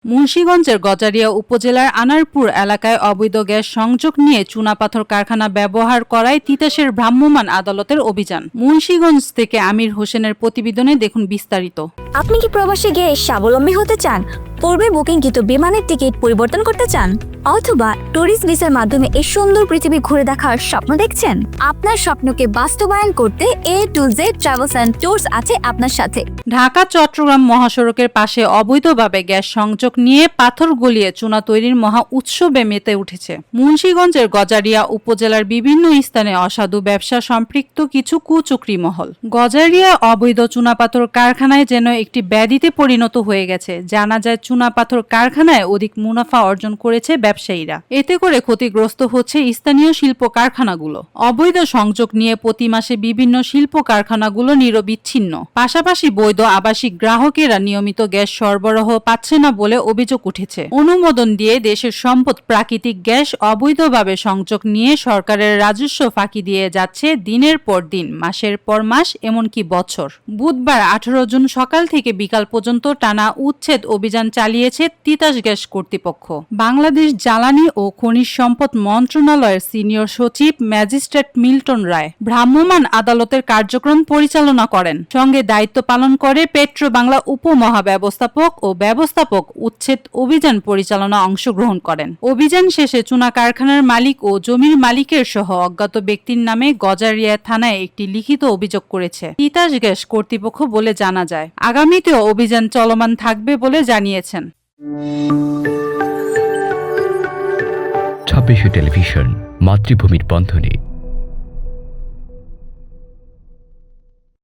মুন্সিগঞ্জের গজারিয়া উপজেলার আনারপুর এলাকায় অবৈধ গ্যাস সংযোগ নিয়ে চুনাপাথর কারখানা ব্যবহার করায় তিতাসের ভ্রাম্যমাণ আদালতের অভিযান। মুন্সিগঞ্জ থেকে আমির হোসেনের প্রতিবেদনে দেখুন বিস্তারিত। আপনি কি প্রবাসে গিয়ে স্বাবলম্বী হতে চান? পূর্বে বুকিংকৃত বিমানের টিকিট পরিবর্তন করতে চান, অথবা ট্যুরিস্ট ভিসার মাধ্যমে এই সুন্দর পৃথিবী ঘুরে দেখার স্বপ্ন দেখছেন? আপনার স্বপ্নকে বাস্তবায়ন করতে A to Z Travels and Tours আছে আপনার সাথে। ঢাকা চট্টগ্রাম মহাসড়কের পাশে অবৈধভাবে গ্যাস সংযোগ নিয়ে পাথর গলিয়ে চুনা তৈরির মহা উৎসবে মেতে উঠেছে মুন্সিগঞ্জের গজারিয়া উপজেলার বিভিন্ন স্থানে অসাধু ব্যবসা সম্পৃক্ত কিছু কুচক্রী মহল। গজারিয়া অবৈধ চুনাপাথর কারখানায় যেন একটি ব্যাধিতে পরিণত হয়ে গেছে। জানা যায় চুনাপাথর কারখানায় অধিক মুনাফা অর্জন করেছে ব্যবসায়ীরা, এতে করে ক্ষতিগ্রস্ত হচ্ছে স্থানীয় শিল্প কারখানাগুলো। অবৈধ সংযোগ নিয়ে প্রতি মাসে বিভিন্ন শিল্প কারখানাগুলো নিরবিচ্ছিন্ন, পাশাপাশি বৈধ আবাসিক গ্রাহকেরা নিয়মিত গ্যাস সরবরাহ পাচ্ছে না বলে অভিযোগ উঠেছে। অনুমোদন দিয়ে দেশের সম্পদ প্রাকৃতিক গ্যাস অবৈধভাবে সংযোগ নিয়ে সরকারের রাজস্ব ফাঁকি দিয়ে যাচ্ছে দিনের পর দিন, মাসের পর মাস, এমনকি বছর। বুধবার 18 জুন সকাল থেকে বিকাল পর্যন্ত টানা উচ্ছেদ অভিযান চালিয়েছে তিতাস গ্যাস কর্তৃপক্ষ। বাংলাদেশ জ্বালানি ও খনিজ সম্পদ মন্ত্রণালয়ের সিনিয়র সচিব ম্যাজিস্ট্রেট মিল্টন রায় ভ্রাম্যমাণ আদালতের কার্যক্রম পরিচালনা করেন। সঙ্গে দায়িত্ব পালন করে পেট্রো বাংলা উপমহাব্যবস্থাপক ও ব্যবস্থাপক উচ্ছেদ অভিযান পরিচালনা অংশগ্রহণ করেন। অভিযান শেষে চুনা কারখানার মালিক ও জমির মালিকের সহ অজ্ঞাত ব্যক্তির নামে গজারিয়া থানায় একটি লিখিত অভিযোগ করেছে তিতাস গ্যাস কর্তৃপক্ষ বলে জানা যায়। আগামীতেও অভিযান চলমান থাকবে বলে জানিয়েছেন। 26 টেলিভিশন, মাতৃভূমির বন্ধনে।